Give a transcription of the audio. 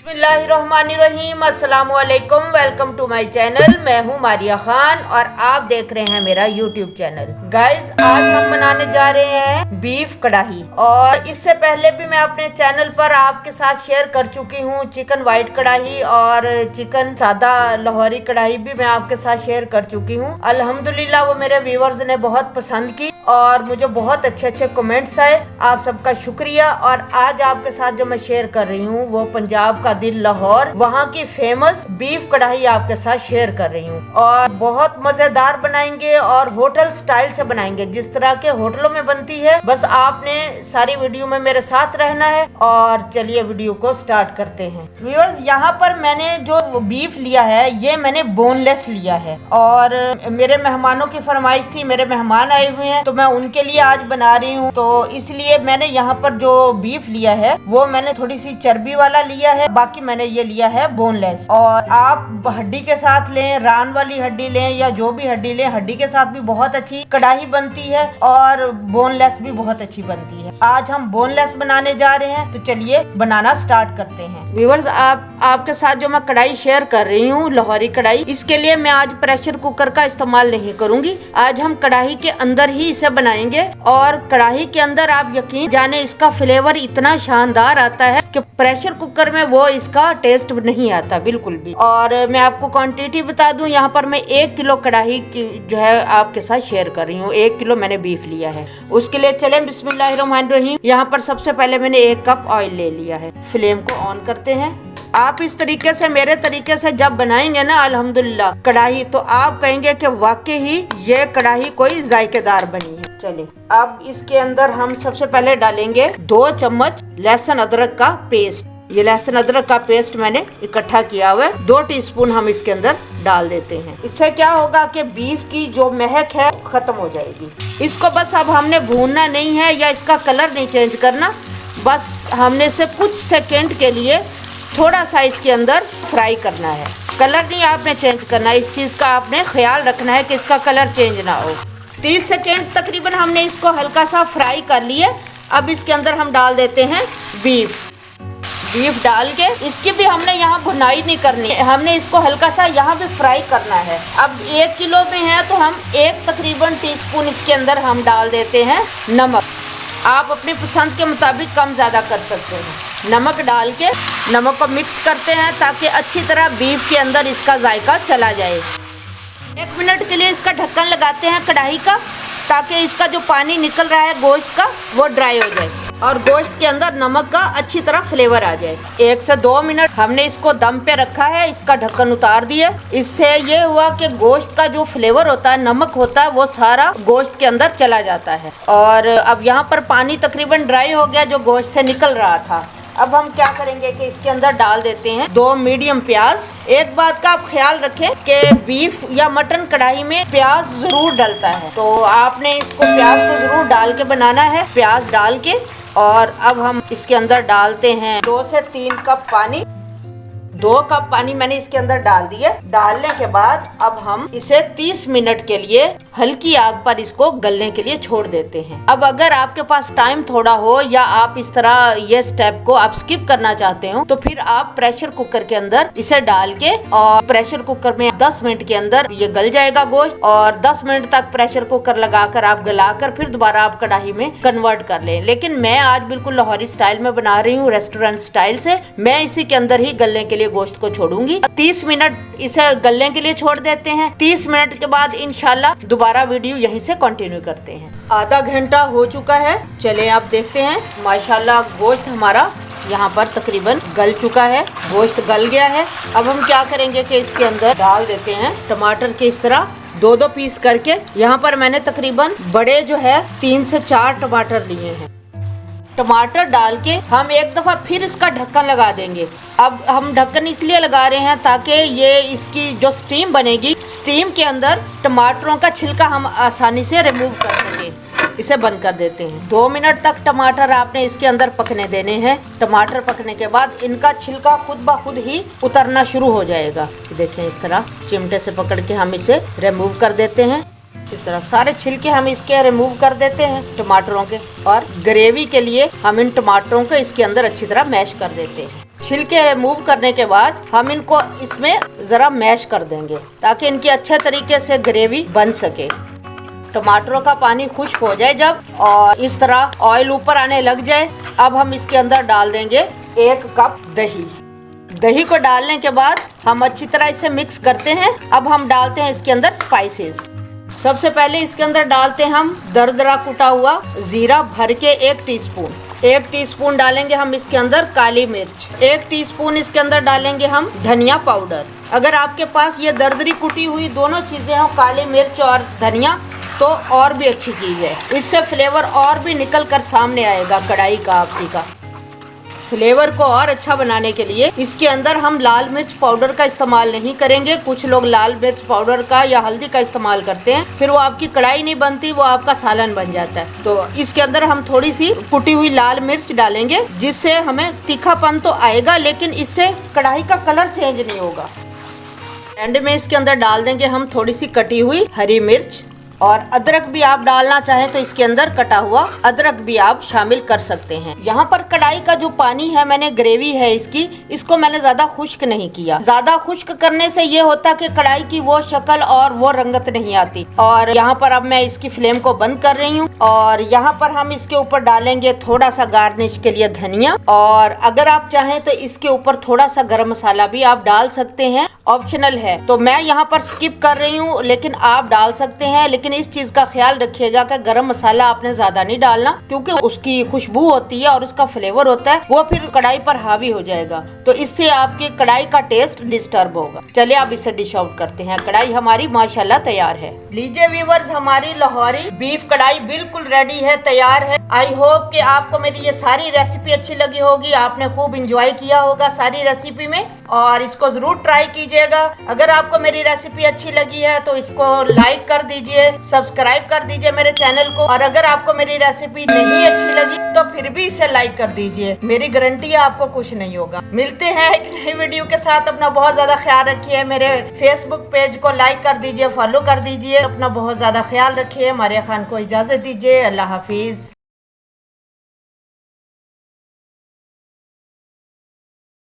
बिस्मिल्लाहिर्रहमानिर्रहीम, अस्सलामुअलैकुम। Welcome to my channel. मैं हूँ मारिया खान और आप देख रहे हैं मेरा यूट्यूब चैनल। गाइज, आज हम बनाने जा रहे हैं बीफ कढ़ाई। और इससे पहले भी मैं अपने चैनल पर आपके साथ शेयर कर चुकी हूँ चिकन व्हाइट कढ़ाई और चिकन सादा लाहौरी कढ़ाई भी मैं आपके साथ शेयर कर चुकी हूँ। अल्हम्दुलिल्लाह वो मेरे व्यूवर्स ने बहुत पसंद की और मुझे बहुत अच्छे अच्छे कमेंट्स आए। आप सबका शुक्रिया। और आज आपके साथ जो मैं शेयर कर रही हूँ वो पंजाब का दिल लाहौर, वहाँ की फेमस बीफ कढ़ाई आपके साथ शेयर कर रही हूँ। और बहुत मजेदार बनाएंगे और होटल स्टाइल से बनाएंगे, जिस तरह के होटलों में बनती है। बस आपने सारी वीडियो में मेरे साथ रहना है। और चलिए वीडियो को स्टार्ट करते हैं। व्यूअर्स, यहाँ पर मैंने जो बीफ लिया है ये मैंने बोनलेस लिया है। और मेरे मेहमानों की फरमाइश थी, मेरे मेहमान आए हुए हैं तो मैं उनके लिए आज बना रही हूँ। तो इसलिए मैंने यहाँ पर जो बीफ लिया है वो मैंने थोड़ी सी चर्बी वाला लिया है, बाकी मैंने ये लिया है बोनलेस। और आप हड्डी के साथ लें, रान वाली हड्डी लें या जो भी हड्डी लें, हड्डी के साथ भी बहुत अच्छी कढ़ाई बनती है और बोनलेस भी बहुत अच्छी बनती है। आज हम बोनलेस बनाने जा रहे हैं, तो चलिए बनाना स्टार्ट करते हैं। व्यूअर्स, आपके साथ जो मैं कढ़ाई शेयर कर रही हूँ लाहौरी कढ़ाई, इसके लिए मैं आज प्रेशर कुकर का इस्तेमाल नहीं करूंगी। आज हम कढ़ाई के अंदर ही इसे बनाएंगे। और कढ़ाई के अंदर आप यकीन जाने इसका फ्लेवर इतना शानदार आता है कि प्रेशर कुकर में वो इसका टेस्ट नहीं आता बिल्कुल भी। और मैं आपको क्वांटिटी बता दूं, यहाँ पर मैं 1 किलो कढ़ाई की जो है आपके साथ शेयर कर रही हूँ। 1 किलो मैंने बीफ लिया है। उसके लिए चले बिस्मिल्लाहिर्रहमानिर्रहीम। यहाँ पर सबसे पहले मैंने 1 कप ऑयल ले लिया है। फ्लेम को ऑन करते हैं। आप इस तरीके से, मेरे तरीके से जब बनाएंगे ना अल्हम्दुलिल्लाह कढ़ाई, तो आप कहेंगे कि वाकई ही ये कढ़ाई कोई जायकेदार बनी है। चलिए, अब इसके अंदर हम सबसे पहले डालेंगे 2 चम्मच लहसुन अदरक का पेस्ट। ये लहसुन अदरक का पेस्ट मैंने इकट्ठा किया हुआ है। 2 टीस्पून हम इसके अंदर डाल देते हैं। इससे क्या होगा कि बीफ की जो महक है खत्म हो जाएगी। इसको बस अब हमने भूनना नहीं है या इसका कलर नहीं चेंज करना, बस हमने इसे कुछ सेकेंड के लिए थोड़ा सा इसके अंदर फ्राई करना है। कलर नहीं आपने चेंज करना है, इस चीज़ का आपने ख्याल रखना है कि इसका कलर चेंज ना हो। 30 सेकेंड तकरीबन हमने इसको हल्का सा फ्राई कर लिया। अब इसके अंदर हम डाल देते हैं बीफ डाल के इसकी भी हमने यहाँ भुनाई नहीं करनी है, हमने इसको हल्का सा यहाँ भी फ्राई करना है। अब 1 किलो में है तो हम 1 तकरीबन टीस्पून इसके अंदर हम डाल देते हैं नमक। आप अपनी पसंद के मुताबिक कम ज़्यादा कर सकते हैं। नमक डाल के नमक को मिक्स करते हैं ताकि अच्छी तरह बीफ के अंदर इसका जायका चला जाए। 1 मिनट के लिए इसका ढक्कन लगाते हैं कढ़ाई का, ताकि इसका जो पानी निकल रहा है गोश्त का वो ड्राई हो जाए और गोश्त के अंदर नमक का अच्छी तरह फ्लेवर आ जाए। 1 से 2 मिनट हमने इसको दम पे रखा है। इसका ढक्कन उतार दिया। इससे ये हुआ कि गोश्त का जो फ्लेवर होता है, नमक होता है, वो सारा गोश्त के अंदर चला जाता है। और अब यहाँ पर पानी तकरीबन ड्राई हो गया जो गोश्त से निकल रहा था। अब हम क्या करेंगे कि इसके अंदर डाल देते हैं 2 मीडियम प्याज। एक बात का आप ख्याल रखें कि बीफ या मटन कढ़ाई में प्याज जरूर डलता है, तो आपने इसको प्याज को जरूर डाल के बनाना है। प्याज डाल के और अब हम इसके अंदर डालते हैं 2 से 3 कप पानी। 2 कप पानी मैंने इसके अंदर डाल दिया। डालने के बाद अब हम इसे 30 मिनट के लिए हल्की आग पर इसको गलने के लिए छोड़ देते हैं। अब अगर आपके पास टाइम थोड़ा हो या आप इस तरह ये स्टेप को आप स्किप करना चाहते हो, तो फिर आप प्रेशर कुकर के अंदर इसे डाल के और प्रेशर कुकर में 10 मिनट के अंदर ये गल जाएगा गोश्त। और 10 मिनट तक प्रेशर कुकर लगाकर आप गलाकर फिर दोबारा आप कढ़ाई में कन्वर्ट कर लें। लेकिन मैं आज बिल्कुल लाहौरी स्टाइल में बना रही हूँ, रेस्टोरेंट स्टाइल से। मैं इसी के अंदर ही गलने के लिए गोश्त को छोड़ूंगी। 30 मिनट इसे गलने के लिए छोड़ देते हैं। 30 मिनट के बाद इंशाल्लाह दोबारा वीडियो यहीं से कंटिन्यू करते हैं। आधा घंटा हो चुका है। चले आप देखते हैं, माशाल्लाह गोश्त हमारा यहाँ पर तकरीबन गल चुका है। गोश्त गल गया है। अब हम क्या करेंगे कि इसके अंदर डाल देते हैं टमाटर के इस तरह 2-2 पीस करके। यहाँ पर मैंने तकरीबन बड़े जो है 3 से 4 टमाटर लिए हैं। टमाटर डाल के हम एक दफ़ा फिर इसका ढक्कन लगा देंगे। अब हम ढक्कन इसलिए लगा रहे हैं ताकि ये इसकी जो स्टीम बनेगी, स्टीम के अंदर टमाटरों का छिलका हम आसानी से रिमूव कर सकें। इसे बंद कर देते हैं। 2 मिनट तक टमाटर आपने इसके अंदर पकने देने हैं। टमाटर पकने के बाद इनका छिलका खुद ब खुद ही उतरना शुरू हो जाएगा। देखें, इस तरह चिमटे से पकड़ के हम इसे रिमूव कर देते हैं। इस तरह सारे छिलके हम इसके रिमूव कर देते हैं टमाटरों के। और ग्रेवी के लिए हम इन टमाटरों को इसके अंदर अच्छी तरह मैश कर देते हैं। छिलके रिमूव करने के बाद हम इनको इसमें जरा मैश कर देंगे ताकि इनकी अच्छे तरीके से ग्रेवी बन सके। टमाटरों का पानी खुश्क हो जाए जब और इस तरह ऑयल ऊपर आने लग जाए, अब हम इसके अंदर डाल देंगे 1 कप दही। दही को डालने के बाद हम अच्छी तरह इसे मिक्स करते हैं। अब हम डालते हैं इसके अंदर स्पाइसेस। सबसे पहले इसके अंदर डालते हैं हम दरदरा कुटा हुआ जीरा भर के 1 टीस्पून। 1 टीस्पून डालेंगे हम इसके अंदर काली मिर्च। 1 टीस्पून इसके अंदर डालेंगे हम धनिया पाउडर। अगर आपके पास ये दरदरी कुटी हुई दोनों चीजें हो, काली मिर्च और धनिया, तो और भी अच्छी चीज है। इससे फ्लेवर और भी निकल कर सामने आएगा कढ़ाई का आपकी का। फ्लेवर को और अच्छा बनाने के लिए इसके अंदर हम लाल मिर्च पाउडर का इस्तेमाल नहीं करेंगे। कुछ लोग लाल मिर्च पाउडर का या हल्दी का इस्तेमाल करते हैं, फिर वो आपकी कढ़ाई नहीं बनती, वो आपका सालन बन जाता है। तो इसके अंदर हम थोड़ी सी कुटी हुई लाल मिर्च डालेंगे, जिससे हमें तीखापन तो आएगा लेकिन इससे कढ़ाई का कलर चेंज नहीं होगा। एंड में इसके अंदर डाल देंगे हम थोड़ी सी कटी हुई हरी मिर्च, और अदरक भी आप डालना चाहें तो इसके अंदर कटा हुआ अदरक भी आप शामिल कर सकते हैं। यहाँ पर कढ़ाई का जो पानी है, मैंने ग्रेवी है इसको मैंने ज्यादा खुश्क नहीं किया। ज्यादा खुश्क करने से ये होता कि कढ़ाई की वो शक्ल और वो रंगत नहीं आती। और यहाँ पर अब मैं इसकी फ्लेम को बंद कर रही हूँ और यहाँ पर हम इसके ऊपर डालेंगे थोड़ा सा गार्निश के लिए धनिया, और अगर आप चाहें तो इसके ऊपर थोड़ा सा गरम मसाला भी आप डाल सकते हैं, ऑप्शनल है। तो मैं यहाँ पर स्किप कर रही हूँ, लेकिन आप डाल सकते हैं। लेकिन इस चीज का ख्याल रखिएगा कि गरम मसाला आपने ज्यादा नहीं डालना, क्योंकि उसकी खुशबू होती है और उसका फ्लेवर होता है, वो फिर कढ़ाई पर हावी हो जाएगा, तो इससे आपकी कढ़ाई का टेस्ट डिस्टर्ब होगा। चलिए अब इसे डिश आउट करते हैं। कढ़ाई हमारी माशाल्लाह तैयार है। लीजिए व्यूअर्स, हमारी लाहौरी बीफ कढ़ाई बिल्कुल रेडी है, तैयार है। आई होप कि आपको मेरी ये सारी रेसिपी अच्छी लगी होगी, आपने खूब इंजॉय किया होगा सारी रेसिपी में, और इसको जरूर ट्राई कीजिएगा। अगर आपको मेरी रेसिपी अच्छी लगी है तो इसको लाइक कर दीजिए, सब्सक्राइब कर दीजिए मेरे चैनल को, और अगर आपको मेरी रेसिपी नहीं अच्छी लगी तो फिर भी इसे लाइक कर दीजिए। मेरी गारंटी है आपको कुछ नहीं होगा। मिलते हैं एक नई वीडियो के साथ। अपना बहुत ज्यादा ख्याल रखिए। मेरे फेसबुक पेज को लाइक कर दीजिए, फॉलो कर दीजिए। अपना बहुत ज्यादा ख्याल रखिए। मारिया खान को इजाजत दीजिए। अल्लाह हाफिज।